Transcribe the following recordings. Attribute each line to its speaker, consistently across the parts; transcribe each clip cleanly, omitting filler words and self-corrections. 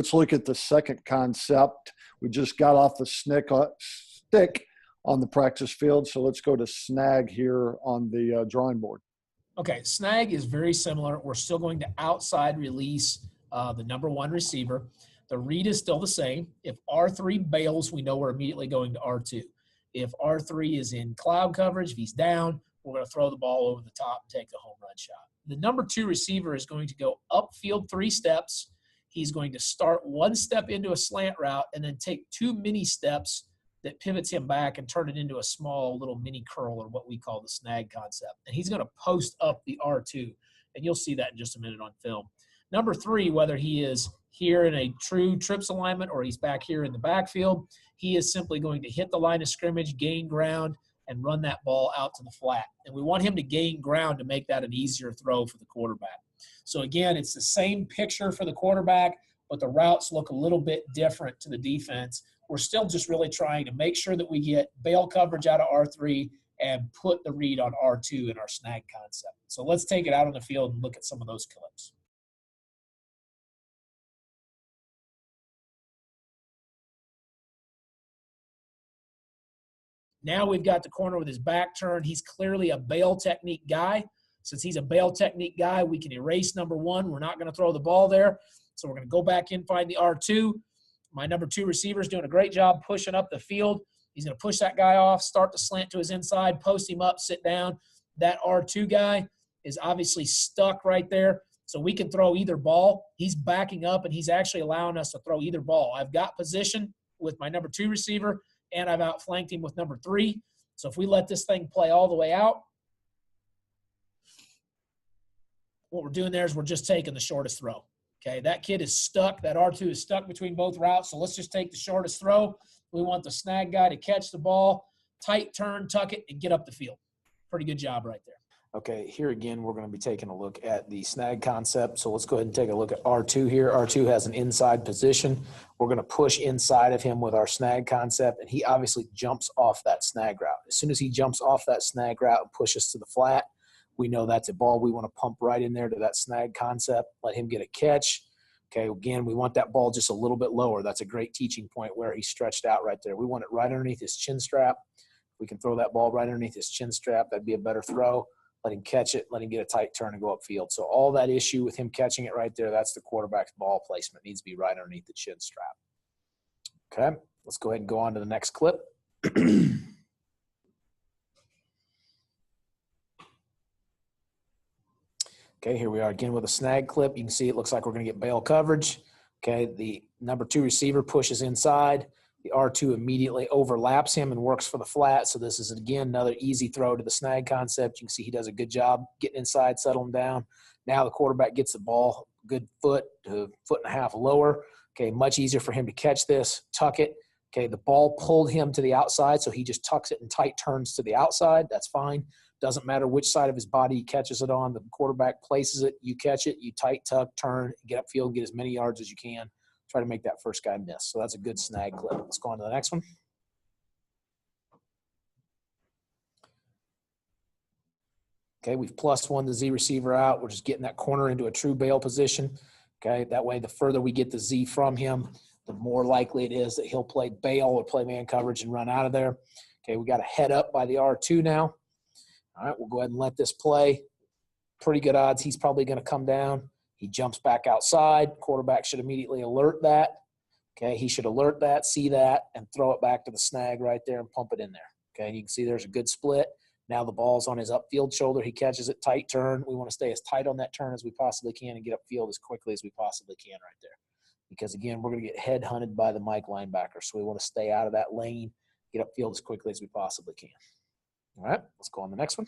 Speaker 1: Let's look at the second concept. We just got off the stick on the practice field, so let's go to snag here on the drawing board.
Speaker 2: Okay, snag is very similar. We're still going to outside release the number one receiver. The read is still the same. If R3 bails, we know we're immediately going to R2. If R3 is in cloud coverage, if he's down, we're going to throw the ball over the top and take the home run shot. The number two receiver is going to go upfield 3 steps. He's going to start 1 step into a slant route and then take 2 mini steps that pivots him back and turn it into a small little mini curl, or what we call the snag concept. And he's going to post up the R2, and you'll see that in just a minute on film. Number 3, whether he is here in a true trips alignment or he's back here in the backfield, he is simply going to hit the line of scrimmage, gain ground, and run that ball out to the flat. And we want him to gain ground to make that an easier throw for the quarterback. So again, it's the same picture for the quarterback, but the routes look a little bit different to the defense. We're still just really trying to make sure that we get bail coverage out of R3 and put the read on R2 in our snag concept. So let's take it out on the field and look at some of those clips. Now we've got the corner with his back turned. He's clearly a bail technique guy. Since he's a bail technique guy, we can erase number 1. We're not going to throw the ball there. So we're going to go back in, find the R2. My number 2 receiver is doing a great job pushing up the field. He's going to push that guy off, start to slant to his inside, post him up, sit down. That R2 guy is obviously stuck right there. So we can throw either ball. He's backing up, and he's actually allowing us to throw either ball. I've got position with my number 2 receiver, and I've outflanked him with number 3. So if we let this thing play all the way out, what we're doing there is we're just taking the shortest throw. Okay, that kid is stuck. That R2 is stuck between both routes, so let's just take the shortest throw. We want the snag guy to catch the ball, tight turn, tuck it, and get up the field. Pretty good job right there.
Speaker 3: Okay, here again, we're going to be taking a look at the snag concept. So let's go ahead and take a look at R2 here. R2 has an inside position. We're going to push inside of him with our snag concept, and he obviously jumps off that snag route. As soon as he jumps off that snag route and pushes to the flat, we know that's a ball we want to pump right in there to that snag concept, let him get a catch. Okay, again, we want that ball just a little bit lower. That's a great teaching point where he's stretched out right there. We want it right underneath his chin strap. If we can throw that ball right underneath his chin strap, that'd be a better throw. Let him catch it, let him get a tight turn and go upfield. So all that issue with him catching it right there, that's the quarterback's ball placement. It needs to be right underneath the chin strap. Okay, let's go ahead and go on to the next clip. Okay, here we are again with a snag clip. You can see it looks like we're going to get bail coverage. Okay, the number 2 receiver pushes inside. The R2 immediately overlaps him and works for the flat. So this is, again, another easy throw to the snag concept. You can see he does a good job getting inside, settling down. Now the quarterback gets the ball a good foot to foot and a half lower. Okay, much easier for him to catch this, tuck it. Okay, the ball pulled him to the outside, so he just tucks it and tight turns to the outside. That's fine. Doesn't matter which side of his body he catches it on. The quarterback places it, you catch it, you tight tuck, turn, get upfield, get as many yards as you can. Try to make that first guy miss. So that's a good snag clip. Let's go on to the next one. Okay, we've +1 the Z receiver out. We're just getting that corner into a true bail position. Okay, that way the further we get the Z from him, the more likely it is that he'll play bail or play man coverage and run out of there. Okay, we got a head up by the R2 now. All right, we'll go ahead and let this play. Pretty good odds he's probably going to come down. He jumps back outside. Quarterback should immediately alert that. Okay, he should alert that, see that, and throw it back to the snag right there and pump it in there. Okay, and you can see there's a good split. Now the ball's on his upfield shoulder. He catches it, tight turn. We want to stay as tight on that turn as we possibly can and get upfield as quickly as we possibly can right there. Because, again, we're going to get head hunted by the Mike linebacker, so we want to stay out of that lane, get upfield as quickly as we possibly can. All right, let's go on the next one.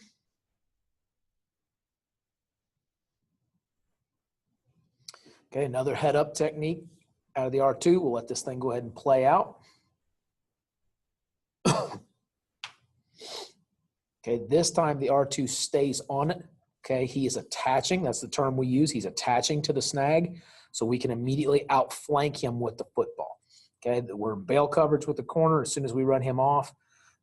Speaker 3: Okay, another head-up technique out of the R2. We'll let this thing go ahead and play out. Okay, this time the R2 stays on it. Okay, he is attaching. That's the term we use. He's attaching to the snag, so we can immediately outflank him with the football. Okay, we're in bail coverage with the corner. As soon as we run him off,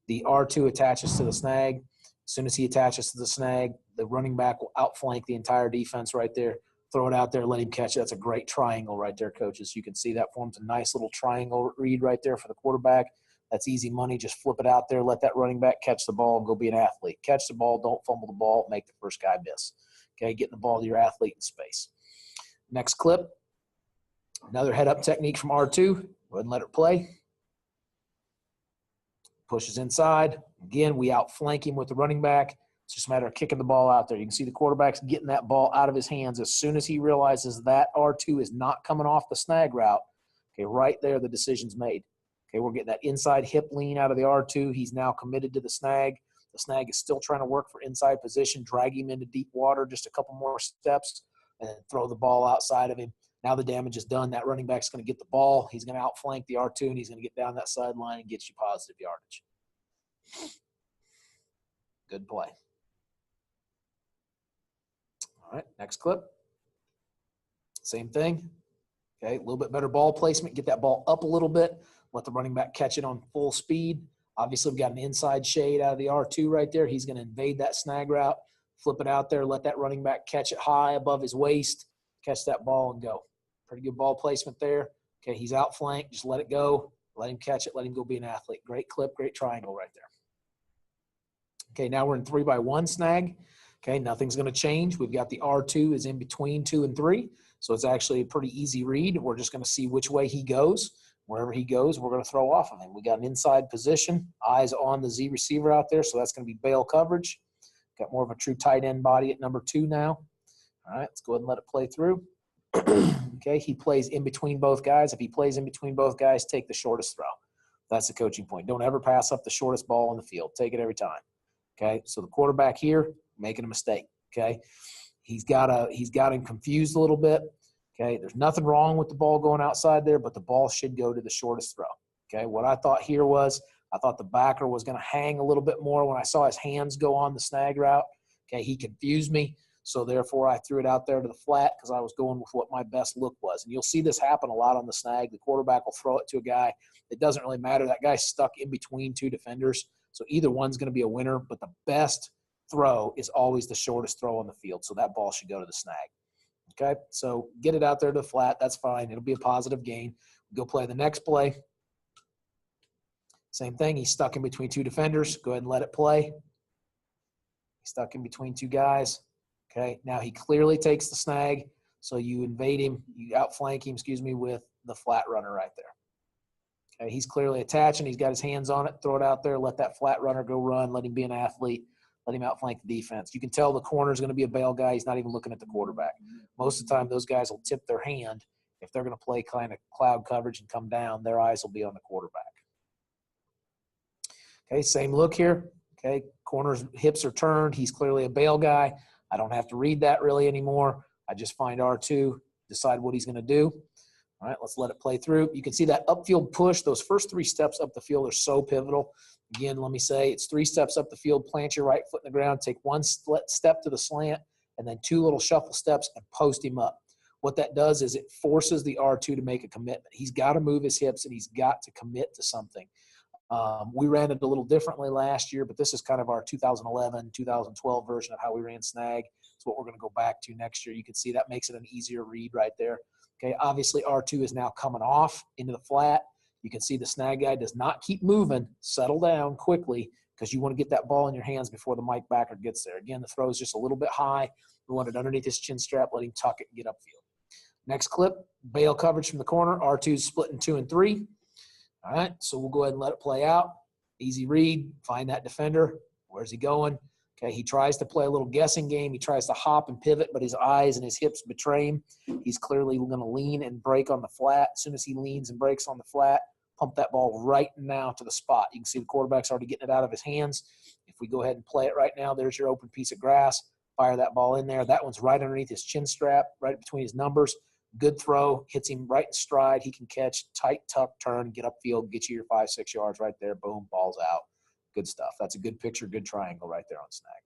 Speaker 3: the R2 attaches to the snag. As soon as he attaches to the snag, the running back will outflank the entire defense right there, throw it out there, let him catch it. That's a great triangle right there, coaches. You can see that forms a nice little triangle read right there for the quarterback. That's easy money. Just flip it out there, let that running back catch the ball and go be an athlete. Catch the ball, don't fumble the ball, make the first guy miss. Okay, getting the ball to your athlete in space. Next clip, another head-up technique from R2. Go ahead and let it play. Pushes inside. Again, we outflank him with the running back. It's just a matter of kicking the ball out there. You can see the quarterback's getting that ball out of his hands as soon as he realizes that R2 is not coming off the snag route. Okay, right there, the decision's made. Okay, we're getting that inside hip lean out of the R2. He's now committed to the snag. The snag is still trying to work for inside position, drag him into deep water, just a couple more steps, and then throw the ball outside of him. Now the damage is done. That running back's going to get the ball. He's going to outflank the R2, and he's going to get down that sideline and get you positive yardage. Good play. All right, next clip. Same thing. Okay, a little bit better ball placement. Get that ball up a little bit. Let the running back catch it on full speed. Obviously, we've got an inside shade out of the R2 right there. He's going to invade that snag route, flip it out there, let that running back catch it high above his waist, catch that ball and go. Pretty good ball placement there. Okay, he's outflanked. Just let it go. Let him catch it. Let him go be an athlete. Great clip, great triangle right there. Okay, now we're in 3-by-1 snag. Okay, nothing's going to change. We've got the R2 is in between 2 and 3, so it's actually a pretty easy read. We're just going to see which way he goes. Wherever he goes, we're going to throw off of him. We got an inside position, eyes on the Z receiver out there, so that's going to be bail coverage. Got more of a true tight end body at number 2 now. All right, let's go ahead and let it play through. Okay, he plays in between both guys. If he plays in between both guys, take the shortest throw. That's the coaching point. Don't ever pass up the shortest ball on the field. Take it every time. Okay, so the quarterback here making a mistake. Okay, he's got him confused a little bit. Okay, there's nothing wrong with the ball going outside there, but the ball should go to the shortest throw. Okay, what I thought here was I thought the backer was going to hang a little bit more when I saw his hands go on the snag route. Okay, he confused me, so therefore I threw it out there to the flat because I was going with what my best look was. And you'll see this happen a lot on the snag. The quarterback will throw it to a guy. It doesn't really matter. That guy's stuck in between 2 defenders, so either one's going to be a winner, but the best throw is always the shortest throw on the field, so that ball should go to the snag. Okay, so get it out there to the flat. That's fine. It'll be a positive gain. Go play the next play. Same thing. He's stuck in between 2 defenders. Go ahead and let it play. He's stuck in between 2 guys. Okay, now he clearly takes the snag. So you invade him. You outflank him, with the flat runner right there. Okay, he's clearly attaching. He's got his hands on it. Throw it out there. Let that flat runner go run. Let him be an athlete. Let him outflank the defense. You can tell the corner is going to be a bail guy. He's not even looking at the quarterback. Most of the time, those guys will tip their hand. If they're going to play kind of cloud coverage and come down, their eyes will be on the quarterback. Okay, same look here. Okay, corner's hips are turned. He's clearly a bail guy. I don't have to read that really anymore. I just find R2, decide what he's going to do. All right, let's let it play through. You can see that upfield push. Those first 3 steps up the field are so pivotal. Again, let me say it's 3 steps up the field, plant your right foot in the ground, take 1 step to the slant, and then 2 little shuffle steps and post him up. What that does is it forces the R2 to make a commitment. He's got to move his hips and he's got to commit to something. We ran it a little differently last year, but this is kind of our 2011, 2012 version of how we ran snag. It's what we're going to go back to next year. You can see that makes it an easier read right there. Okay, obviously R2 is now coming off into the flat. You can see the snag guy does not keep moving. Settle down quickly because you want to get that ball in your hands before the Mike backer gets there. Again, the throw is just a little bit high. We want it underneath his chin strap. Let him tuck it and get upfield. Next clip, bail coverage from the corner. R2 is split in 2 and 3. All right, so we'll go ahead and let it play out. Easy read. Find that defender. Where's he going? Okay, he tries to play a little guessing game. He tries to hop and pivot, but his eyes and his hips betray him. He's clearly going to lean and break on the flat. As soon as he leans and breaks on the flat, pump that ball right now to the spot. You can see the quarterback's already getting it out of his hands. If we go ahead and play it right now, there's your open piece of grass. Fire that ball in there. That one's right underneath his chin strap, right between his numbers. Good throw, hits him right in stride. He can catch, tight, tuck, turn, get upfield, get you your 5-6 yards right there. Boom, ball's out. Good stuff. That's a good picture, good triangle right there on snag.